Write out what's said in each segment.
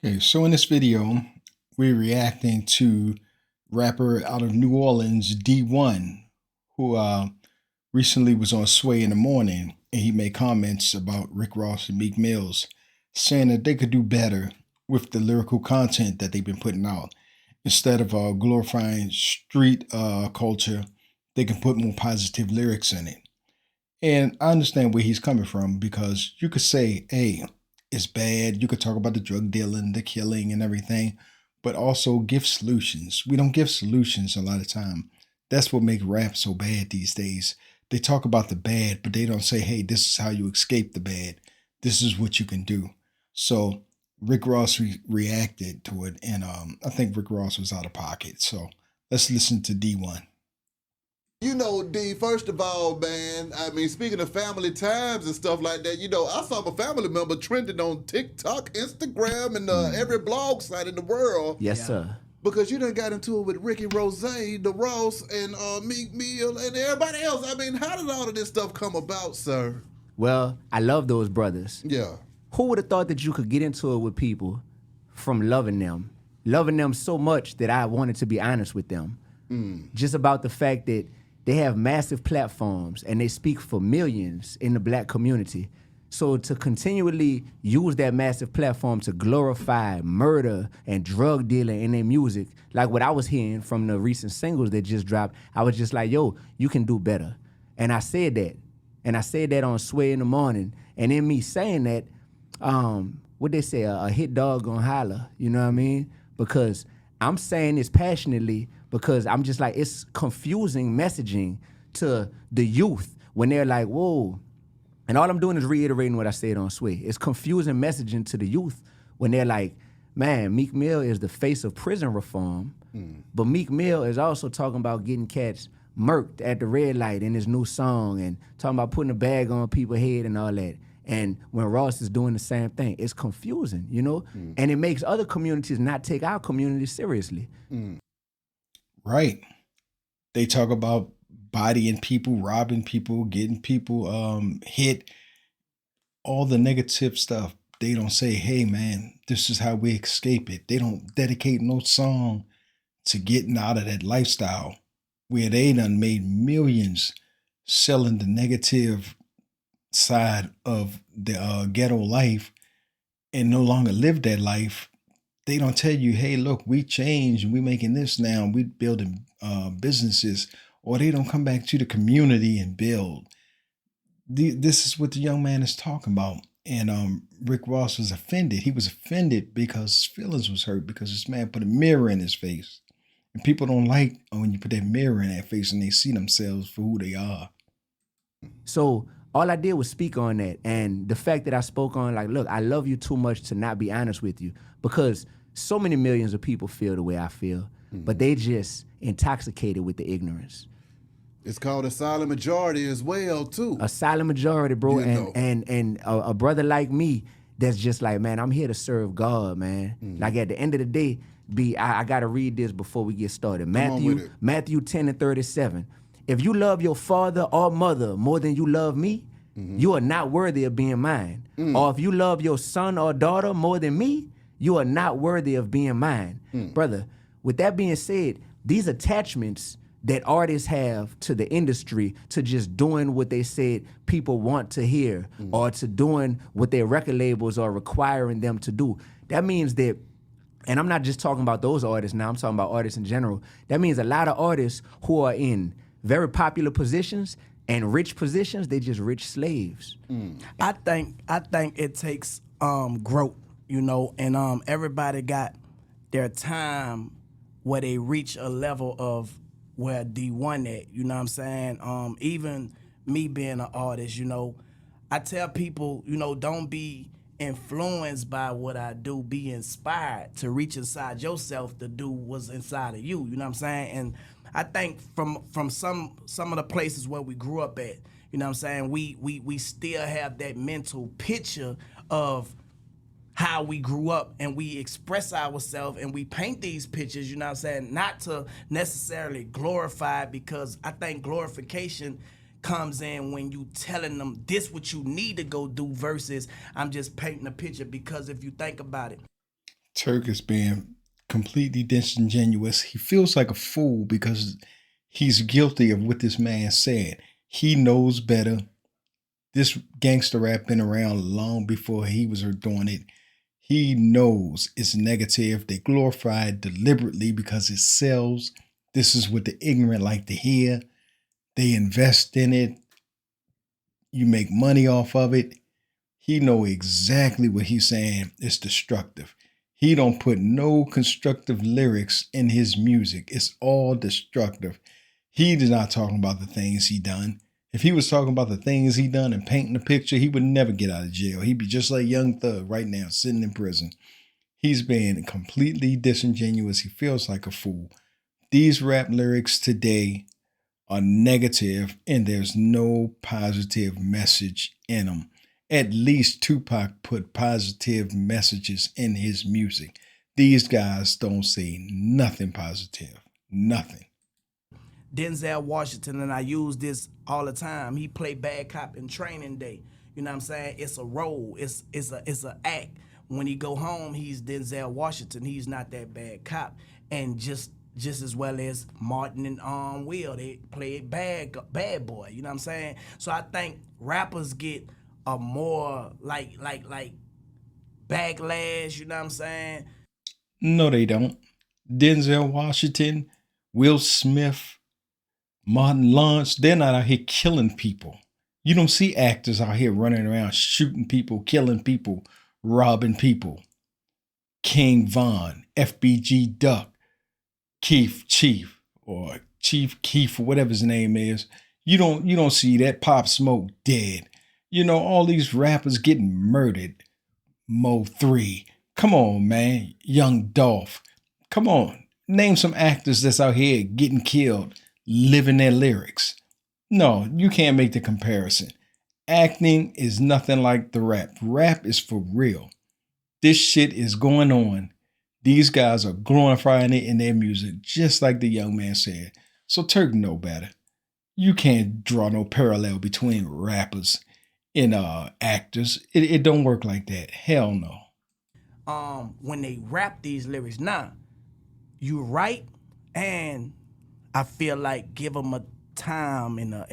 Okay, so in this video, we're reacting to rapper out of New Orleans, D1, who recently was on Sway in the Morning, and he made comments about Rick Ross and Meek Mills, saying that they could do better with the lyrical content that they've been putting out. Instead of glorifying street culture, they can put more positive lyrics in it. And I understand where he's coming from because you could say, hey, it's bad. You could talk about the drug dealing, the killing, and everything, but also give solutions. We don't give solutions a lot of time. That's what makes rap so bad these days. They talk about the bad, but they don't say, hey, this is how you escape the bad. This is what you can do. So Rick Ross reacted to it, and I think Rick Ross was out of pocket. So let's listen to D1. You know, D, first of all, man, I mean, speaking of family times and stuff like that, you know, I saw my family member trending on TikTok, Instagram, and every blog site in the world. Yes, sir. Because you done got into it with Ricky Rose, the Ross, and Meek Mill, and everybody else. I mean, how did all of this stuff come about, sir? Well, I love those brothers. Yeah. Who would have thought that you could get into it with people from loving them so much that I wanted to be honest with them? Just about the fact that they have massive platforms and they speak for millions in the black community. So to continually use that massive platform to glorify murder and drug dealing in their music, like what I was hearing from the recent singles that just dropped, I was just like, yo, you can do better. And I said that. And I said that on Sway in the Morning. And in me saying that, what they say, a hit dog gonna holler, you know what I mean? Because I'm saying this passionately because I'm just like, it's confusing messaging to the youth when they're like, whoa. And all I'm doing is reiterating what I said on Sway. It's confusing messaging to the youth when they're like, man, Meek Mill is the face of prison reform, but Meek Mill is also talking about getting cats murked at the red light in his new song and talking about putting a bag on people's head and all that. And when Ross is doing the same thing, it's confusing, you know? And it makes other communities not take our community seriously. Right. They talk about bodying people, robbing people, getting people hit, all the negative stuff. They don't say, hey, man, this is how we escape it. They don't dedicate no song to getting out of that lifestyle where they done made millions selling the negative side of the ghetto life and no longer live that life. They don't tell you, hey, look, we changed, we making this now, we building businesses, or they don't come back to the community and build. This is what the young man is talking about. And Rick Ross was offended. He was offended because his feelings was hurt because this man put a mirror in his face. And people don't like when you put that mirror in that face and they see themselves for who they are. So all I did was speak on that. And the fact that I spoke on, like, look, I love you too much to not be honest with you. Because so many millions of people feel the way I feel, but they just intoxicated with the ignorance. It's called a silent majority as well, too. A silent majority, bro. You know. And a brother like me that's just like, man, I'm here to serve God, man. Like at the end of the day, I got to read this before we get started. Matthew 10:37. If you love your father or mother more than you love me, you are not worthy of being mine. Or if you love your son or daughter more than me, you are not worthy of being mine. Brother, with that being said, these attachments that artists have to the industry, to just doing what they said people want to hear, or to doing what their record labels are requiring them to do, that means that, and I'm not just talking about those artists now, I'm talking about artists in general, that means a lot of artists who are in very popular positions and rich positions, they just rich slaves. I think it takes growth, you know, and everybody got their time where they reach a level of where D1 at, you know what I'm saying? Even me being an artist, you know, I tell people, you know, don't be influenced by what I do, be inspired to reach inside yourself to do what's inside of you, you know what I'm saying? And I think from some of the places where we grew up at, you know what I'm saying, we still have that mental picture of how we grew up, and we express ourselves and we paint these pictures, you know what I'm saying, not to necessarily glorify, because I think glorification comes in when you telling them this what you need to go do versus I'm just painting a picture. Because if you think about it, Turk is being completely disingenuous. He feels like a fool because he's guilty of what this man said. He knows better. This gangster rap been around long before he was doing it. He knows it's negative. They glorify it deliberately because it sells. This is what the ignorant like to hear. They invest in it. You make money off of it. He know exactly what he's saying. It's destructive. He don't put no constructive lyrics in his music. It's all destructive. He's not talking about the things he done. If he was talking about the things he done and painting a picture, he would never get out of jail. He'd be just like Young Thug right now, sitting in prison. He's being completely disingenuous. He feels like a fool. These rap lyrics today are negative and there's no positive message in them. At least Tupac put positive messages in his music. These guys don't say nothing positive. Nothing. Denzel Washington, and I use this all the time. He played bad cop in Training Day. You know what I'm saying? It's a role. It's a act. When he go home, he's Denzel Washington. He's not that bad cop. And just as well as Martin and Will, they play bad boy. You know what I'm saying? So I think rappers get a more like backlash. You know what I'm saying? No, they don't. Denzel Washington, Will Smith, Martin Lawrence, they're not out here killing people. You don't see actors out here running around shooting people, killing people, robbing people. King Von, FBG Duck, Keith Chief, or Chief Keef, or whatever his name is. You don't see that. Pop Smoke dead. You know, all these rappers getting murdered. Mo 3. Come on, man. Young Dolph. Come on. Name some actors that's out here getting killed, living their lyrics. No, you can't make the comparison. Acting is nothing like the rap. Rap is for real. This shit is going on. These guys are glorifying it in their music, just like the young man said. So Turk know better. You can't draw no parallel between rappers and actors. It don't work like that. Hell no. When they rap these lyrics, you right, and I feel like give them a time in a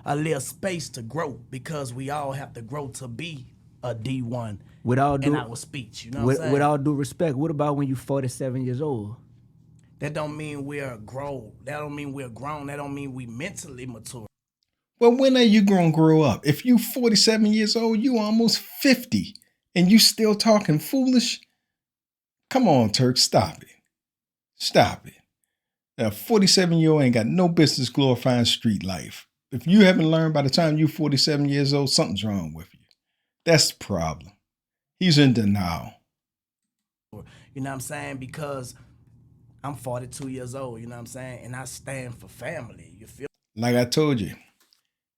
a little space to grow, because we all have to grow to be a D1 With all in due, our speech. You know what I'm saying? with all due respect, what about when you 47 years old? That don't mean we're grown. That don't mean we're grown. That don't mean we mentally mature. Well, when are you going to grow up? If you 47 years old, you almost 50, and you still talking foolish? Come on, Turk, stop it. Stop it. A 47-year-old ain't got no business glorifying street life. If you haven't learned by the time you're 47 years old, something's wrong with you. That's the problem. He's in denial. You know what I'm saying? Because I'm 42 years old, you know what I'm saying? And I stand for family. You feel? Like I told you,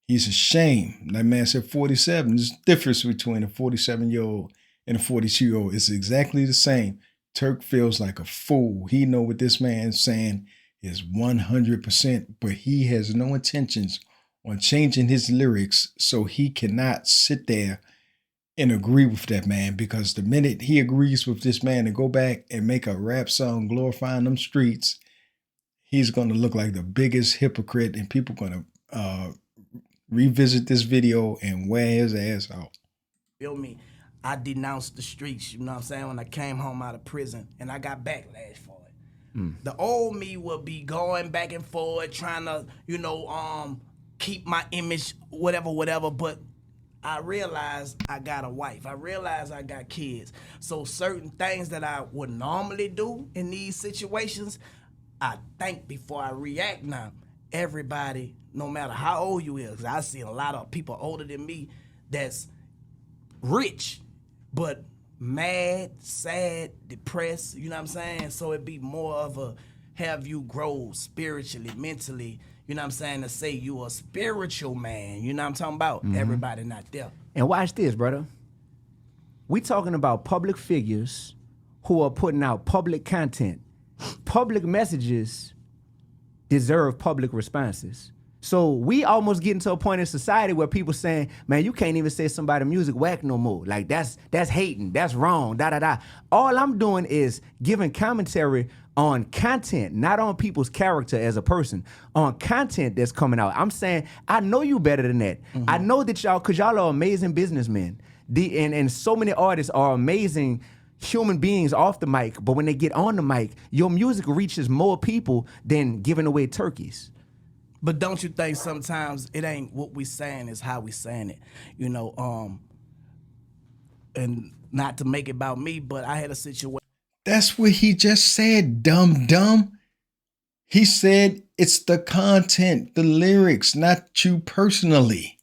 he's ashamed. That man said 47. There's a difference between a 47-year-old and a 42-year-old. It's exactly the same. Turk feels like a fool. He know what this man's saying is 100%, but he has no intentions on changing his lyrics, so he cannot sit there and agree with that man, because the minute he agrees with this man and go back and make a rap song glorifying them streets, he's going to look like the biggest hypocrite, and people going to revisit this video and wear his ass out. Feel me? I denounced the streets, you know what I'm saying, when I came home out of prison, and I got backlash for it. The old me would be going back and forth, trying to, keep my image, whatever, but I realized I got a wife. I realized I got kids. So certain things that I would normally do in these situations, I think before I react now. Everybody, no matter how old you is, 'cause I see a lot of people older than me that's rich, but mad, sad, depressed, you know what I'm saying? So it'd be more of a have you grow spiritually, mentally, you know what I'm saying, to say you a spiritual man, you know what I'm talking about? Everybody not there. And watch this, brother. We talking about public figures who are putting out public content. Public messages deserve public responses. So we almost getting to a point in society where people saying, man, you can't even say somebody music whack no more. Like that's hating, that's wrong, da da da. All I'm doing is giving commentary on content, not on people's character as a person, on content that's coming out. I'm saying, I know you better than that. I know that because y'all are amazing businessmen. And so many artists are amazing human beings off the mic, but when they get on the mic, your music reaches more people than giving away turkeys. But don't you think sometimes it ain't what we saying, is how we saying it, and not to make it about me, but I had a situation. That's what he just said, dumb. He said it's the content, the lyrics, not you personally.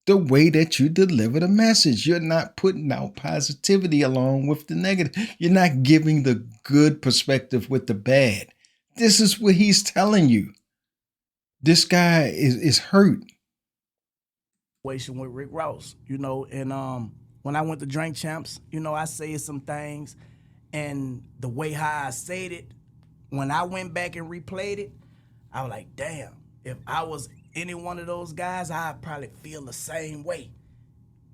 The way that you deliver the message. You're not putting out positivity along with the negative. You're not giving the good perspective with the bad. This is what he's telling you. This guy is hurt. With Rick Ross, and when I went to Drink Champs, I said some things, and the way how I said it, when I went back and replayed it, I was like, damn, if I was any one of those guys, I'd probably feel the same way.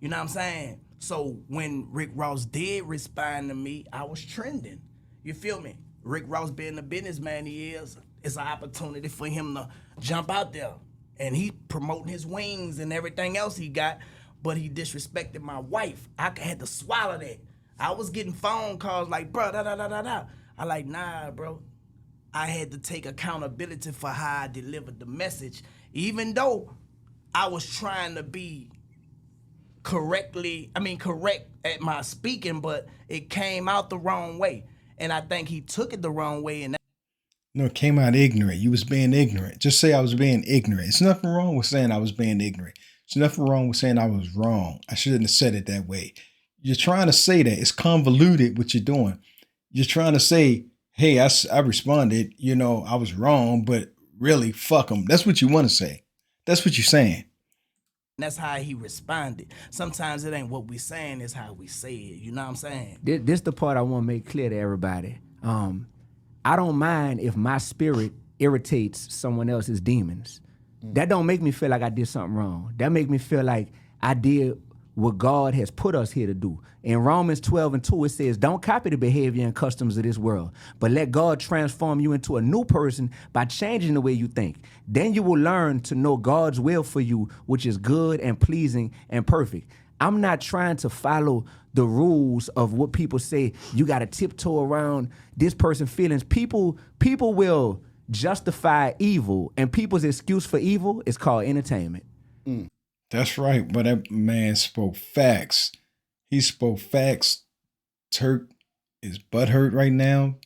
You know what I'm saying? So when Rick Ross did respond to me, I was trending. You feel me? Rick Ross being the businessman he is, it's an opportunity for him to jump out there. And he promoting his wings and everything else he got, but he disrespected my wife. I had to swallow that. I was getting phone calls like, bro, da-da-da-da-da. I like, nah, bro. I had to take accountability for how I delivered the message, even though I was trying to be correct at my speaking, but it came out the wrong way. And I think he took it the wrong way. And No, it came out ignorant. You was being ignorant. Just say I was being ignorant. It's nothing wrong with saying I was being ignorant. There's nothing wrong with saying I was wrong. I shouldn't have said it that way. You're trying to say that. It's convoluted what you're doing. You're trying to say, hey, I responded, I was wrong, but really, fuck them. That's what you want to say. That's what you're saying. that's how he responded. Sometimes it ain't what we saying, it's how we say it. You know what I'm saying? This the part I want to make clear to everybody. I don't mind if my spirit irritates someone else's demons. That don't make me feel like I did something wrong. That make me feel like I did what God has put us here to do. In Romans 12:2, it says, don't copy the behavior and customs of this world, but let God transform you into a new person by changing the way you think. Then you will learn to know God's will for you, which is good and pleasing and perfect. I'm not trying to follow the rules of what people say. You got to tiptoe around this person's feelings. People will justify evil, and people's excuse for evil is called entertainment. That's right, but that man spoke facts. He spoke facts. Turk is butthurt right now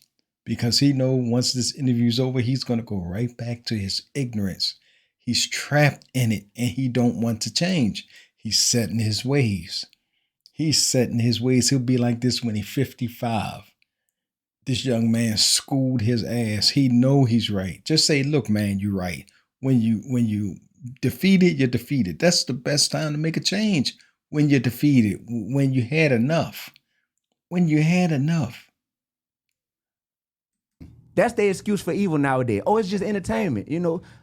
because he know once this interview's over, he's going to go right back to his ignorance. He's trapped in it, and he don't want to change. He's set in his ways. He's set in his ways. He'll be like this when he's 55. This young man schooled his ass. He know he's right. Just say, look, man, you're right. When you defeated, you're defeated. That's the best time to make a change. When you're defeated, when you had enough. When you had enough. That's the excuse for evil nowadays. Oh, it's just entertainment.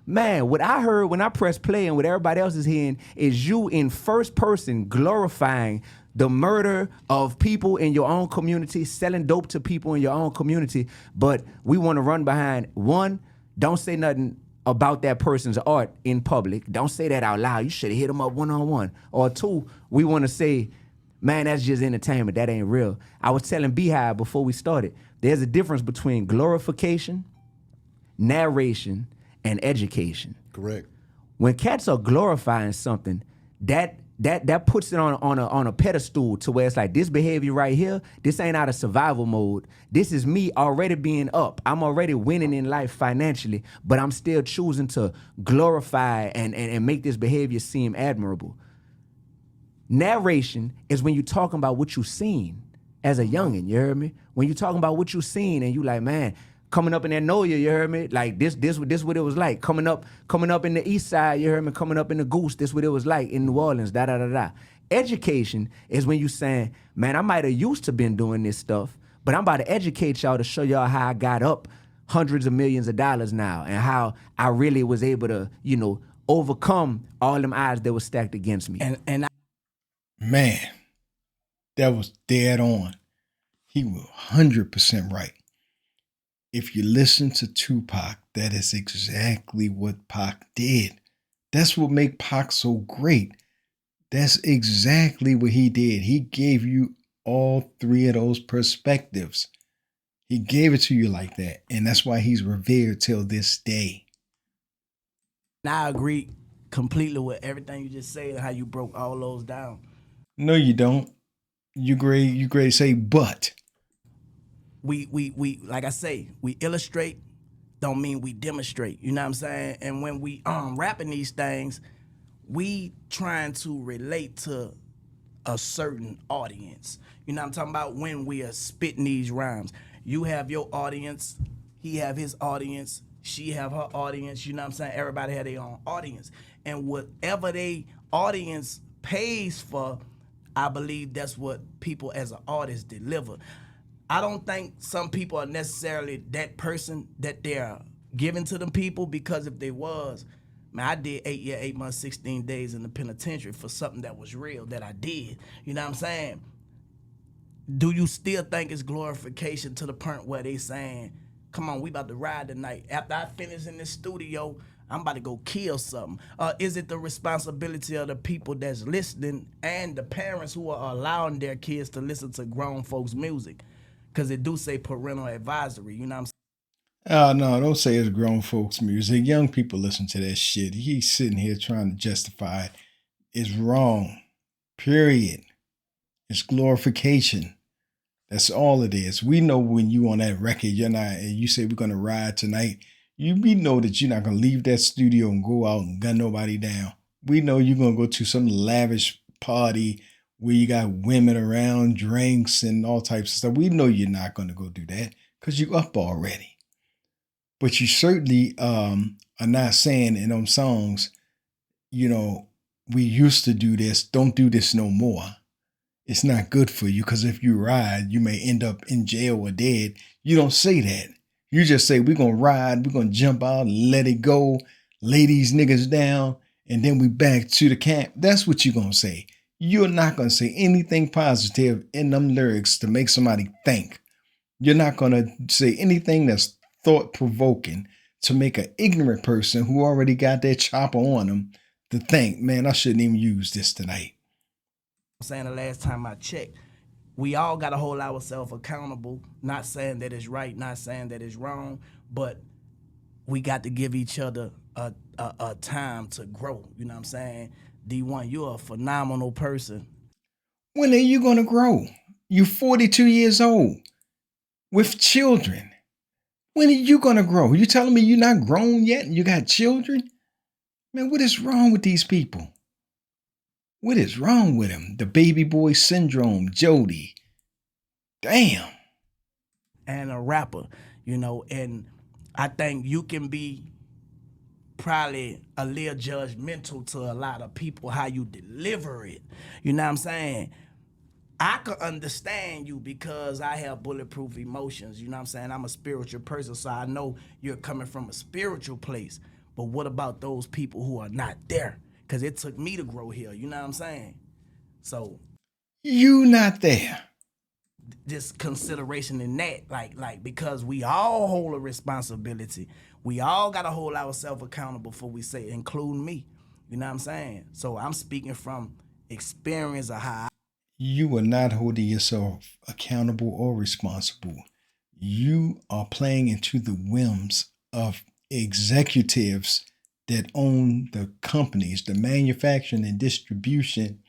Man, what I heard when I press play and what everybody else is hearing is you in first person glorifying the murder of people in your own community, selling dope to people in your own community. But we want to run behind, one, don't say nothing about that person's art in public. Don't say that out loud. You should have hit them up one-on-one. Or two, we want to say, man, that's just entertainment. That ain't real. I was telling Beehive before we started, there's a difference between glorification, narration, and education. Correct. When cats are glorifying something, that puts it on a pedestal to where it's like, this behavior right here, this ain't out of survival mode. This is me already being up. I'm already winning in life financially, but I'm still choosing to glorify and make this behavior seem admirable. Narration is when you're talking about what you've seen as a youngin', you heard me? When you're talking about what you've seen and you like, man, coming up in that Noya, you heard me? Like this what it was like. Coming up in the East Side, you heard me? Coming up in the Goose, this what it was like in New Orleans, da-da-da-da. Education is when you saying, man, I might have used to been doing this stuff, but I'm about to educate y'all to show y'all how I got up hundreds of millions of dollars now and how I really was able to, overcome all them odds that were stacked against me. And Man, that was dead on. He was 100% right. If you listen to Tupac, that is exactly what Pac did. That's what made Pac so great. That's exactly what he did. He gave you all three of those perspectives. He gave it to you like that. And that's why he's revered till this day. I agree completely with everything you just said and how you broke all those down. No, you don't. You great to say but. We like I say, we illustrate don't mean we demonstrate. You know what I'm saying? And when we rapping these things, we trying to relate to a certain audience. You know what I'm talking about? When we are spitting these rhymes. You have your audience, he have his audience, she have her audience, you know what I'm saying? Everybody have their own audience. And whatever they audience pays for, I believe that's what people as an artist deliver. I don't think some people are necessarily that person that they're giving to them people, because if they was, man, I did 8 years, 8 months, 16 days in the penitentiary for something that was real that I did. You know what I'm saying? Do you still think it's glorification to the point where they saying, come on, we about to ride tonight. After I finish in this studio, I'm about to go kill something. Is it the responsibility of the people that's listening and the parents who are allowing their kids to listen to grown folks' music? Because it do say parental advisory, you know what I'm Oh, no, don't say it's grown folks music. Young people listen to that shit. He's sitting here trying to justify it. It's wrong. Period. It's glorification. That's all it is. We know when you on that record, you're not, and you say we're gonna ride tonight. We know that you're not gonna leave that studio and go out and gun nobody down. We know you're gonna go to some lavish party where you got women around, drinks, and all types of stuff. We know you're not gonna go do that because you up already. But you certainly are not saying in them songs, you know, we used to do this, don't do this no more. It's not good for you because if you ride, you may end up in jail or dead. You don't say that. You just say, we're going to ride, we're going to jump out, let it go, lay these niggas down, and then we back to the camp. That's what you're going to say. You're not going to say anything positive in them lyrics to make somebody think. You're not going to say anything that's thought-provoking to make an ignorant person who already got that chopper on them to think, man, I shouldn't even use this tonight. saying? The last time I checked, we all got to hold ourselves accountable. Not saying that it's right, not saying that it's wrong, but we got to give each other a time to grow. You know what I'm saying? D1, you're a phenomenal person. When are you going to grow? You're 42 years old with children. When are you going to grow? You telling me you're not grown yet and you got children? Man, what is wrong with these people? What is wrong with them? The baby boy syndrome, Jody. Damn. And a rapper, you know, and I think you can be probably a little judgmental to a lot of people how you deliver it. You know what I'm saying? I can understand you because I have bulletproof emotions. You know what I'm saying? I'm a spiritual person, so I know you're coming from a spiritual place. But what about those people who are not there? Because it took me to grow here. You know what I'm saying? So you not there. just consideration in that, like because we all hold a responsibility. We all gotta hold ourselves accountable for we say, including me. You know what I'm saying? So I'm speaking from experience of how You are not holding yourself accountable or responsible. You are playing into the whims of executives that own the companies, the manufacturing and distribution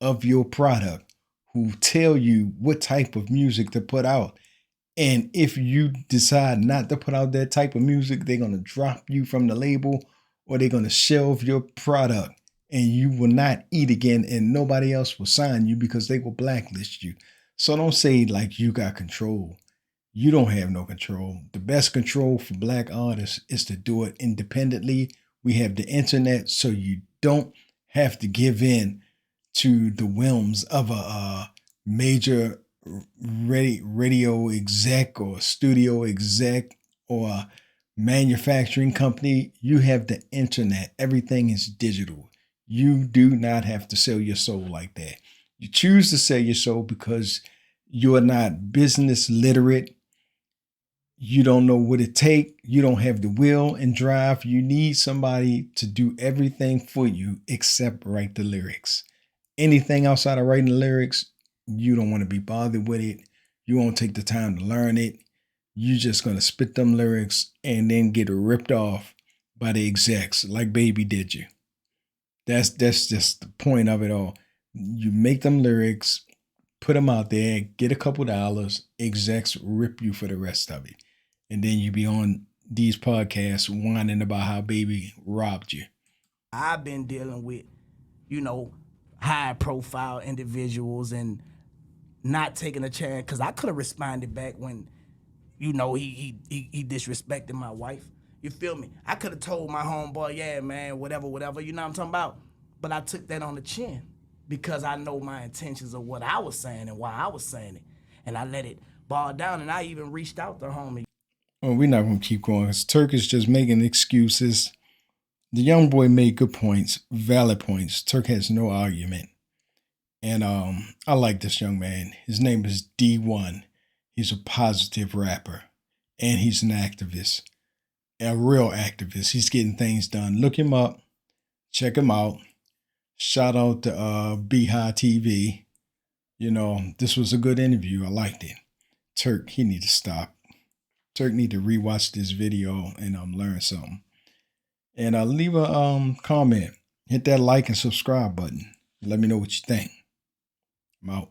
of your product, who tell you what type of music to put out. And if you decide not to put out that type of music, they're going to drop you from the label or they're going to shelve your product and you will not eat again and nobody else will sign you because they will blacklist you. So don't say like you got control. You don't have no control. The best control for black artists is to do it independently. We have the internet, so you don't have to give in to the whims of a major radio exec or studio exec or manufacturing company, you have the internet. Everything is digital. You do not have to sell your soul like that. You choose to sell your soul because you are not business literate. You don't know what it takes. You don't have the will and drive. You need somebody to do everything for you except write the lyrics. Anything outside of writing the lyrics, you don't want to be bothered with it. You won't take the time to learn it. You just gonna spit them lyrics and then get ripped off by the execs like Baby did you. That's just the point of it all. You make them lyrics, put them out there, get a couple dollars, execs rip you for the rest of it. And then you be on these podcasts whining about how Baby robbed you. I've been dealing with, high profile individuals and not taking a chance because I could have responded back when, he disrespected my wife. You feel me? I could have told my homeboy, yeah, man, whatever, you know what I'm talking about? But I took that on the chin because I know my intentions of what I was saying and why I was saying it. And I let it ball down, and I even reached out to homie. Well, we're not going to keep going. Turk is just making excuses. The young boy made good points, valid points. Turk has no argument. And I like this young man. His name is D1. He's a positive rapper. And he's an activist. A real activist. He's getting things done. Look him up. Check him out. Shout out to Beehive TV. This was a good interview. I liked it. Turk, he need to stop. Turk need to rewatch this video and learn something. And leave a comment. Hit that like and subscribe button. Let me know what you think. I'm out.